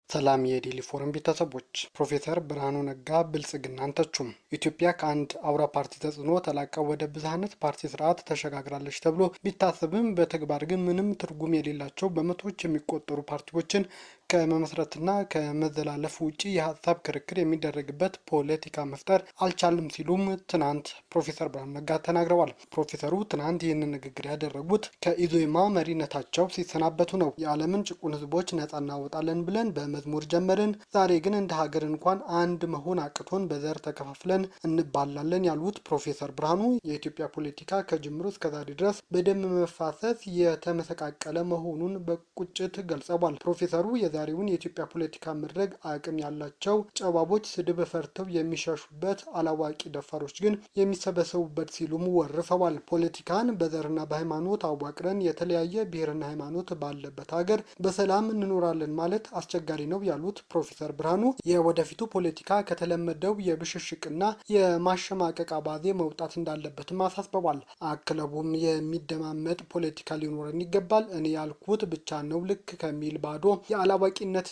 ሰላም የዴሊ ፎረም ቤተሰቦች፣ ፕሮፌሰር ብርሃኑ ነጋ ብልጽግናን ተቹም። ኢትዮጵያ ከአንድ አውራ ፓርቲ ተጽዕኖ ተላቃ ወደ ብዝሃነት ፓርቲ ስርዓት ተሸጋግራለች ተብሎ ቢታሰብም በተግባር ግን ምንም ትርጉም የሌላቸው በመቶዎች የሚቆጠሩ ፓርቲዎችን ከመመስረትና ከመዘላለፍ ውጪ የሀሳብ ክርክር የሚደረግበት ፖለቲካ መፍጠር አልቻልም ሲሉም ትናንት ፕሮፌሰር ብርሃኑ ነጋ ተናግረዋል። ፕሮፌሰሩ ትናንት ይህንን ንግግር ያደረጉት ከኢዜማ መሪነታቸው ሲሰናበቱ ነው። የዓለምን ጭቁን ህዝቦች ነጻ እናወጣለን ብለን በመዝሙር ጀመርን፣ ዛሬ ግን እንደ ሀገር እንኳን አንድ መሆን አቅቶን በዘር ተከፋፍለን እንባላለን ያሉት ፕሮፌሰር ብርሃኑ የኢትዮጵያ ፖለቲካ ከጅምሩ እስከዛሬ ድረስ በደም መፋሰስ የተመሰቃቀለ መሆኑን በቁጭት ገልጸዋል። ፕሮፌሰሩ የዛሬውን የኢትዮጵያ ፖለቲካ መድረክ አቅም ያላቸው ጨባቦች ስድብ ፈርተው የሚሸሹበት፣ አላዋቂ ደፋሮች ግን የሚሰበሰቡበት ሲሉም ወርፈዋል። ፖለቲካን በዘርና በሃይማኖት አዋቅረን የተለያየ ብሔርና ሃይማኖት ባለበት ሀገር በሰላም እንኖራለን ማለት አስቸጋሪ ነው ያሉት ፕሮፌሰር ብርሃኑ የወደፊቱ ፖለቲካ ከተለመደው የብሽሽቅና የማሸማቀቅ አባዜ መውጣት እንዳለበትም አሳስበዋል። አክለቡም የሚደማመጥ ፖለቲካ ሊኖረን ይገባል፣ እኔ ያልኩት ብቻ ነው ልክ ከሚል ባዶ የአላዋቂነት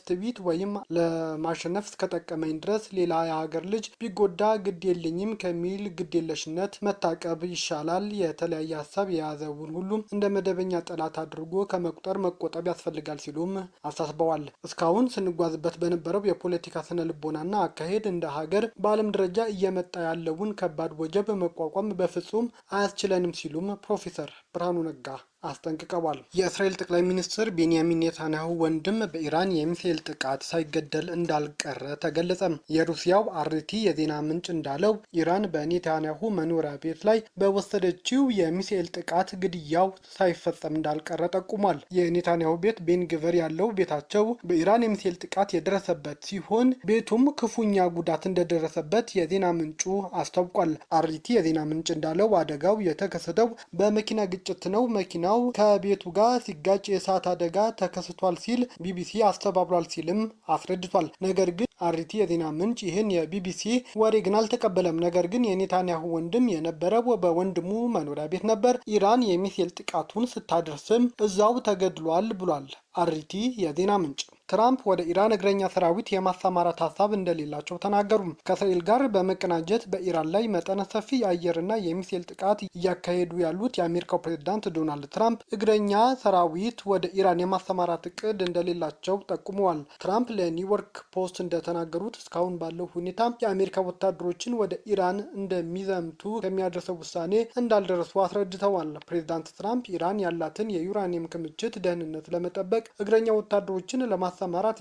ትዕቢት ወይም ለማሸነፍ እስከጠቀመኝ ድረስ ሌላ የሀገር ልጅ ቢጎዳ ግድ የለኝም ከሚል ግዴለሽነት መታቀብ ይሻላል። የተለያየ ሀሳብ የያዘውን ሁሉም እንደ መደበኛ ጠላት አድርጎ ከመቁጠር መቆጠብ ያስፈልጋል ሲሉም አሳስበዋል። እስካሁን ስንጓዝበት በነበረው የፖለቲካ ስነ ልቦናና አካሄድ እንደ ሀገር በዓለም ደረጃ እየመጣ ያለውን ከባድ ወጀብ መቋቋም በፍጹም አያስችለንም ሲሉም ፕሮፌሰር ብርሃኑ ነጋ አስጠንቅቀዋል። የእስራኤል ጠቅላይ ሚኒስትር ቤንያሚን ኔታንያሁ ወንድም በኢራን የሚሳኤል ጥቃት ሳይገደል እንዳልቀረ ተገለጸ። የሩሲያው አርቲ የዜና ምንጭ እንዳለው ኢራን በኔታንያሁ መኖሪያ ቤት ላይ በወሰደችው የሚሳኤል ጥቃት ግድያው ሳይፈጸም እንዳልቀረ ጠቁሟል። የኔታንያሁ ቤት ቤንግቨር ያለው ቤታቸው በኢራን የሚሳኤል ጥቃት የደረሰበት ሲሆን ቤቱም ክፉኛ ጉዳት እንደደረሰበት የዜና ምንጩ አስታውቋል። አርቲ የዜና ምንጭ እንዳለው አደጋው የተከሰተው በመኪና ግጭት ነው። መኪናው ከቤቱ ጋር ሲጋጭ የእሳት አደጋ ተከስቷል ሲል ቢቢሲ አስተባብሯል ሲልም አስረድቷል። ነገር ግን አርቲ የዜና ምንጭ ይህን የቢቢሲ ወሬ ግን አልተቀበለም። ነገር ግን የኔታንያሁ ወንድም የነበረው በወንድሙ መኖሪያ ቤት ነበር። ኢራን የሚሳኤል ጥቃቱን ስታደርስም እዛው ተገድሏል ብሏል አርቲ የዜና ምንጭ። ትራምፕ ወደ ኢራን እግረኛ ሰራዊት የማሰማራት ሀሳብ እንደሌላቸው ተናገሩ። ከእስራኤል ጋር በመቀናጀት በኢራን ላይ መጠነ ሰፊ የአየርና የሚሳኤል ጥቃት እያካሄዱ ያሉት የአሜሪካው ፕሬዝዳንት ዶናልድ ትራምፕ እግረኛ ሰራዊት ወደ ኢራን የማሰማራት እቅድ እንደሌላቸው ጠቁመዋል። ትራምፕ ለኒውዮርክ ፖስት እንደተናገሩት እስካሁን ባለው ሁኔታ የአሜሪካ ወታደሮችን ወደ ኢራን እንደሚዘምቱ ከሚያደርሰው ውሳኔ እንዳልደረሱ አስረድተዋል። ፕሬዝዳንት ትራምፕ ኢራን ያላትን የዩራኒየም ክምችት ደህንነት ለመጠበቅ እግረኛ ወታደሮችን ለማሰማራት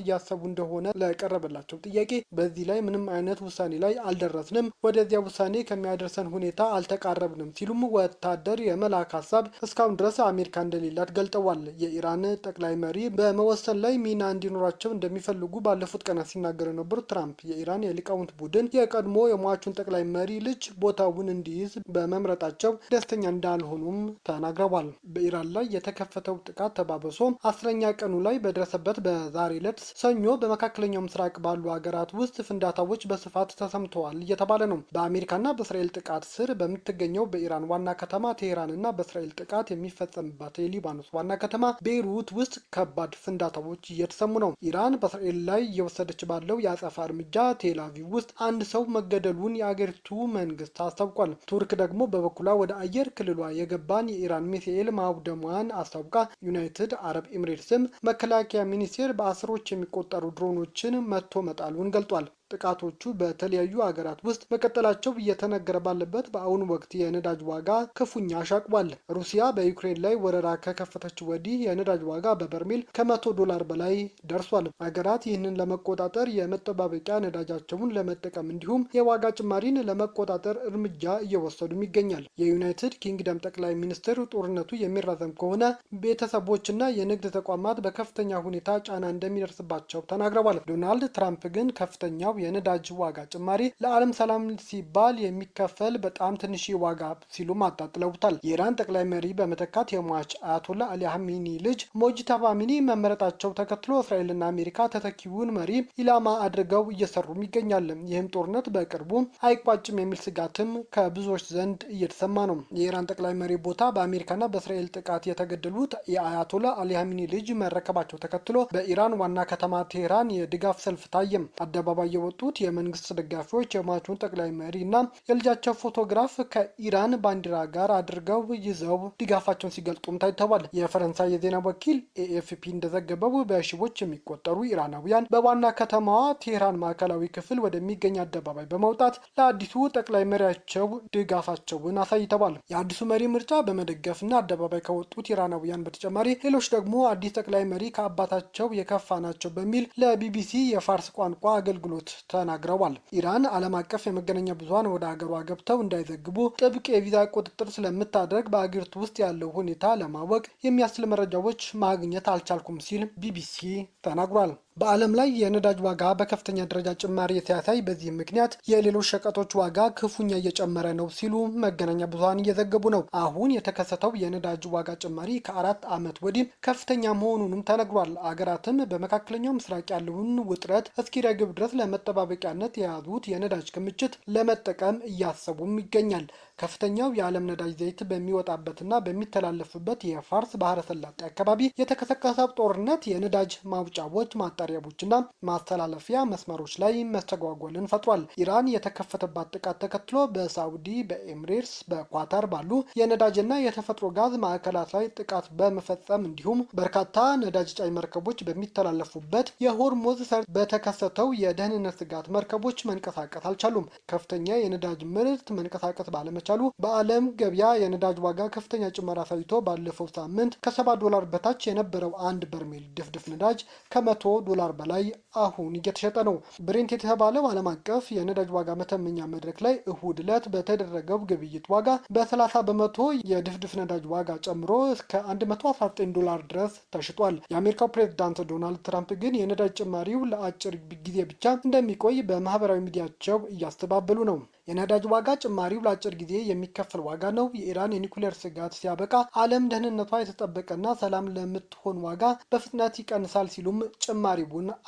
እያሰቡ እንደሆነ ለቀረበላቸው ጥያቄ በዚህ ላይ ምንም አይነት ውሳኔ ላይ አልደረስንም፣ ወደዚያ ውሳኔ ከሚያደርሰን ሁኔታ አልተቃረብንም ሲሉም ወታደር የመላክ ሀሳብ እስካሁን ድረስ አሜሪካ እንደሌላት ገልጠዋል። የኢራን ጠቅላይ መሪ በመወሰን ላይ ሚና እንዲኖራቸው እንደሚፈልጉ ባለፉት ቀናት ሲናገሩ የነበሩት ትራምፕ የኢራን የሊቃውንት ቡድን የቀድሞ የሟቹን ጠቅላይ መሪ ልጅ ቦታውን እንዲይዝ በመምረጣቸው ደስተኛ እንዳልሆኑም ተናግረዋል። በኢራን ላይ የተከፈተው ጥቃት ተባብሶ 10ኛ ቀኑ ላይ በደረሰበት በዛሬ ዕለት ሰኞ በመካከለኛው ምስራቅ ባሉ ሀገራት ውስጥ ፍንዳታዎች በስፋት ተሰምተዋል እየተባለ ነው። በአሜሪካና በእስራኤል ጥቃት ስር በምትገኘው በኢራን ዋና ከተማ ቴሄራንና በእስራኤል ጥቃት የሚፈጸምባት የሊባኖስ ዋና ከተማ ቤይሩት ውስጥ ከባድ ፍንዳታዎች እየተሰሙ ነው። ኢራን በእስራኤል ላይ እየወሰደች ባለው የአጸፋ እርምጃ ቴል አቪቭ ውስጥ አንድ ሰው መገደሉን የአገሪቱ መንግስት አስታውቋል። ቱርክ ደግሞ በበኩሏ ወደ አየር ክልሏ የገባን የኢራን ሚሳኤል ማውደሟን አስታውቃ ዩናይትድ አረብ ኤምሬትስም መከላከያ ሚኒስቴር በአስሮች የሚቆጠሩ ድሮኖችን መቶ መጣሉን ገልጧል። ጥቃቶቹ በተለያዩ ሀገራት ውስጥ መቀጠላቸው እየተነገረ ባለበት በአሁኑ ወቅት የነዳጅ ዋጋ ክፉኛ አሻቅቧል። ሩሲያ በዩክሬን ላይ ወረራ ከከፈተች ወዲህ የነዳጅ ዋጋ በበርሜል $100 በላይ ደርሷል። ሀገራት ይህንን ለመቆጣጠር የመጠባበቂያ ነዳጃቸውን ለመጠቀም እንዲሁም የዋጋ ጭማሪን ለመቆጣጠር እርምጃ እየወሰዱም ይገኛል። የዩናይትድ ኪንግደም ጠቅላይ ሚኒስትር ጦርነቱ የሚራዘም ከሆነ ቤተሰቦችና የንግድ ተቋማት በከፍተኛ ሁኔታ ጫና እንደሚደርስባቸው ተናግረዋል። ዶናልድ ትራምፕ ግን ከፍተኛው ከፍተኛው የነዳጅ ዋጋ ጭማሪ ለዓለም ሰላም ሲባል የሚከፈል በጣም ትንሽ ዋጋ ሲሉም አጣጥለውታል። የኢራን ጠቅላይ መሪ በመተካት የሟች አያቶላ አሊ ሀሚኒ ልጅ ሞጅተባ ኻሜኒ መመረጣቸው ተከትሎ እስራኤልና አሜሪካ ተተኪውን መሪ ኢላማ አድርገው እየሰሩም ይገኛል። ይህም ጦርነት በቅርቡ አይቋጭም የሚል ስጋትም ከብዙዎች ዘንድ እየተሰማ ነው። የኢራን ጠቅላይ መሪ ቦታ በአሜሪካና በእስራኤል ጥቃት የተገደሉት የአያቶላ አሊ ሀሚኒ ልጅ መረከባቸው ተከትሎ በኢራን ዋና ከተማ ቴህራን የድጋፍ ሰልፍ ታየም። አደባባይ የወጡት የመንግስት ደጋፊዎች የሟቹን ጠቅላይ መሪ እና የልጃቸው ፎቶግራፍ ከኢራን ባንዲራ ጋር አድርገው ይዘው ድጋፋቸውን ሲገልጡም ታይተዋል። የፈረንሳይ የዜና ወኪል ኤኤፍፒ እንደዘገበው በሺዎች የሚቆጠሩ ኢራናውያን በዋና ከተማዋ ቴህራን ማዕከላዊ ክፍል ወደሚገኝ አደባባይ በመውጣት ለአዲሱ ጠቅላይ መሪያቸው ድጋፋቸውን አሳይተዋል። የአዲሱ መሪ ምርጫ በመደገፍና አደባባይ ከወጡት ኢራናውያን በተጨማሪ ሌሎች ደግሞ አዲስ ጠቅላይ መሪ ከአባታቸው የከፋ ናቸው በሚል ለቢቢሲ የፋርስ ቋንቋ አገልግሎት ተናግረዋል። ኢራን ዓለም አቀፍ የመገናኛ ብዙሃን ወደ ሀገሯ ገብተው እንዳይዘግቡ ጥብቅ የቪዛ ቁጥጥር ስለምታደርግ በአገሪቱ ውስጥ ያለው ሁኔታ ለማወቅ የሚያስችል መረጃዎች ማግኘት አልቻልኩም ሲል ቢቢሲ ተናግሯል። በዓለም ላይ የነዳጅ ዋጋ በከፍተኛ ደረጃ ጭማሪ ሲያሳይ በዚህም ምክንያት የሌሎች ሸቀጦች ዋጋ ክፉኛ እየጨመረ ነው ሲሉ መገናኛ ብዙሃን እየዘገቡ ነው። አሁን የተከሰተው የነዳጅ ዋጋ ጭማሪ ከ4 ዓመት ወዲህ ከፍተኛ መሆኑንም ተነግሯል። አገራትም በመካከለኛው ምስራቅ ያለውን ውጥረት እስኪረግብ ድረስ ለመጠባበቂያነት የያዙት የነዳጅ ክምችት ለመጠቀም እያሰቡም ይገኛል። ከፍተኛው የዓለም ነዳጅ ዘይት በሚወጣበትና በሚተላለፍበት የፋርስ ባህረ ሰላጤ አካባቢ የተቀሰቀሰው ጦርነት የነዳጅ ማውጫዎች ማጣሪያዎችና ማስተላለፊያ መስመሮች ላይ መስተጓጎልን ፈጥሯል። ኢራን የተከፈተባት ጥቃት ተከትሎ በሳውዲ፣ በኤምሬትስ፣ በኳታር ባሉ የነዳጅና የተፈጥሮ ጋዝ ማዕከላት ላይ ጥቃት በመፈጸም እንዲሁም በርካታ ነዳጅ ጫኝ መርከቦች በሚተላለፉበት የሆርሙዝ ሰርጥ በተከሰተው የደህንነት ስጋት መርከቦች መንቀሳቀስ አልቻሉም። ከፍተኛ የነዳጅ ምርት መንቀሳቀስ ባለመቻሉ በዓለም ገበያ የነዳጅ ዋጋ ከፍተኛ ጭማሪ አሳይቶ ባለፈው ሳምንት ከ$7 በታች የነበረው አንድ በርሜል ድፍድፍ ነዳጅ $100 በላይ አሁን እየተሸጠ ነው። ብሬንት የተባለው ዓለም አቀፍ የነዳጅ ዋጋ መተመኛ መድረክ ላይ እሁድ ዕለት በተደረገው ግብይት ዋጋ በ30 በመቶ የድፍድፍ ነዳጅ ዋጋ ጨምሮ እስከ $119 ድረስ ተሽጧል። የአሜሪካው ፕሬዝዳንት ዶናልድ ትራምፕ ግን የነዳጅ ጭማሪው ለአጭር ጊዜ ብቻ እንደሚቆይ በማህበራዊ ሚዲያቸው እያስተባበሉ ነው። የነዳጅ ዋጋ ጭማሪው ለአጭር ጊዜ የሚከፈል ዋጋ ነው። የኢራን የኒኩሌር ስጋት ሲያበቃ ዓለም ደህንነቷ የተጠበቀና ሰላም ለምትሆን ዋጋ በፍጥነት ይቀንሳል ሲሉም ጭማሪውን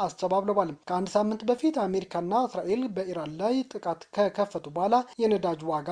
አስተባብለዋል። ከአንድ ሳምንት በፊት አሜሪካና እስራኤል በኢራን ላይ ጥቃት ከከፈቱ በኋላ የነዳጅ ዋጋ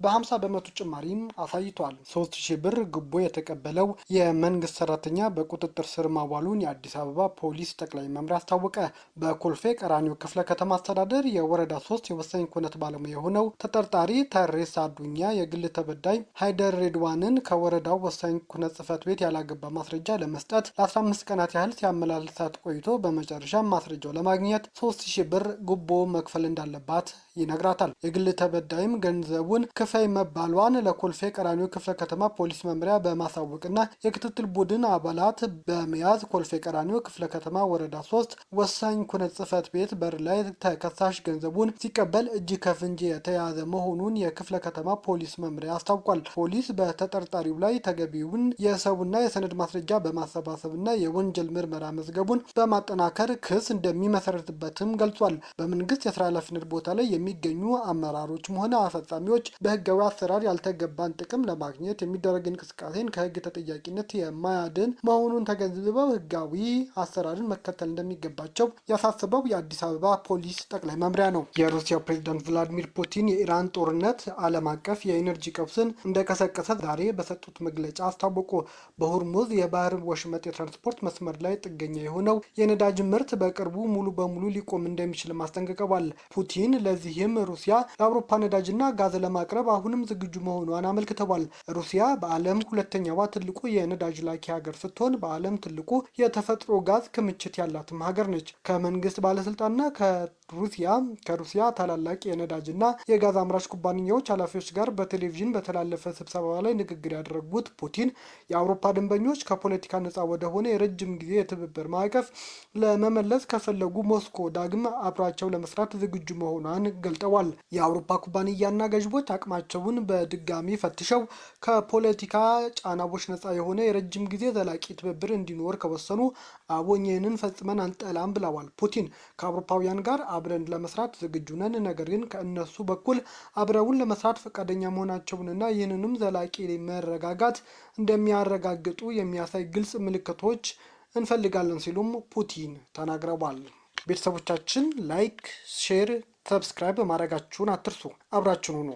በ50 በመቶ ጭማሪም አሳይቷል። 3000 ብር ጉቦ የተቀበለው የመንግስት ሰራተኛ በቁጥጥር ስር ማዋሉን የአዲስ አበባ ፖሊስ ጠቅላይ መምሪያ አስታወቀ። በኮልፌ ቀራኒዮ ክፍለ ከተማ አስተዳደር የወረዳ 3 የወሳኝ ኩነት ባለሙያ የሆነው ተጠርጣሪ ተሬሳ አዱኛ የግል ተበዳይ ሃይደር ሬድዋንን ከወረዳው ወሳኝ ኩነት ጽህፈት ቤት ያላገባ ማስረጃ ለመስጠት ለ15 ቀናት ያህል ሲያመላልሳት ቆይቶ በመጨረሻም ማስረጃው ለማግኘት 3000 ብር ጉቦ መክፈል እንዳለባት ይነግራታል። የግል ተበዳይም ገንዘቡን ክፈይ መባሏን ለኮልፌ ቀራኒዮ ክፍለ ከተማ ፖሊስ መምሪያ በማሳወቅና የክትትል ቡድን አባላት በመያዝ ኮልፌ ቀራኒዮ ክፍለ ከተማ ወረዳ 3 ወሳኝ ኩነት ጽህፈት ቤት በር ላይ ተከሳሽ ገንዘቡን ሲቀበል እጅ ከፍንጅ የተያዘ መሆኑን የክፍለ ከተማ ፖሊስ መምሪያ አስታውቋል። ፖሊስ በተጠርጣሪው ላይ ተገቢውን የሰውና የሰነድ ማስረጃ በማሰባሰብና የወንጀል ምርመራ መዝገቡን በማጠናከር ክስ እንደሚመሰረትበትም ገልጿል። በመንግስት የስራ ኃላፊነት ቦታ ላይ የሚገኙ አመራሮችም ሆነ አፈጻሚዎች በህጋዊ አሰራር ያልተገባን ጥቅም ለማግኘት የሚደረግ እንቅስቃሴን ከህግ ተጠያቂነት የማያድን መሆኑን ተገንዝበው ህጋዊ አሰራርን መከተል እንደሚገባቸው ያሳስበው የአዲስ አበባ ፖሊስ ጠቅላይ መምሪያ ነው። የሩሲያው ፕሬዝዳንት ቭላዲሚር ፑቲን የኢራን ጦርነት ዓለም አቀፍ የኢነርጂ ቀውስን እንደቀሰቀሰ ዛሬ በሰጡት መግለጫ አስታወቁ። በሆርሙዝ የባህር ወሽመጥ የትራንስፖርት መስመር ላይ ጥገኛ የሆነው የነዳጅ ምርት በቅርቡ ሙሉ በሙሉ ሊቆም እንደሚችል አስጠንቅቀዋል። ፑቲን ለዚህም ሩሲያ ለአውሮፓ ነዳጅና ጋዝ ለማቅረብ አሁንም ዝግጁ መሆኗን አመልክተዋል። ሩሲያ በዓለም ሁለተኛዋ ትልቁ የነዳጅ ላኪ ሀገር ስትሆን በዓለም ትልቁ የተፈጥሮ ጋዝ ክምችት ያላትም ሀገር ነች። ከመንግስት ባለስልጣንና ከሩሲያ ታላላቅ የነዳጅና የጋዝ አምራች ኩባንያዎች ኃላፊዎች ጋር በቴሌቪዥን በተላለፈ ስብሰባ ላይ ንግግር ያደረጉት ፑቲን የአውሮፓ ደንበኞች ከፖለቲካ ነፃ ወደሆነ የረጅም ጊዜ የትብብር ማዕቀፍ ለመመለስ ከፈለጉ ሞስኮ ዳግም አብራቸው ለመስራት ዝግጁ መሆኗን ገልጠዋል። የአውሮፓ ኩባንያና ገዥቦች አቅማቸውን በድጋሚ ፈትሸው ከፖለቲካ ጫናዎች ነፃ የሆነ የረጅም ጊዜ ዘላቂ ትብብር እንዲኖር ከወሰኑ አቦኝንን ፈጽመን አንጠላም ብለዋል። ፑቲን ከአውሮፓውያን ጋር አብረን ለመስራት ዝግጁ ነን። ነገር ግን ከእነሱ በኩል አብረውን ለመስራት ፈቃደኛ መሆናቸውንና ይህንንም ዘላቂ መረጋጋት እንደሚያረጋግጡ የሚያሳይ ግልጽ ምልክቶች እንፈልጋለን ሲሉም ፑቲን ተናግረዋል። ቤተሰቦቻችን ላይክ፣ ሼር፣ ሰብስክራይብ ማድረጋችሁን አትርሱ። አብራችሁን ሁኑ።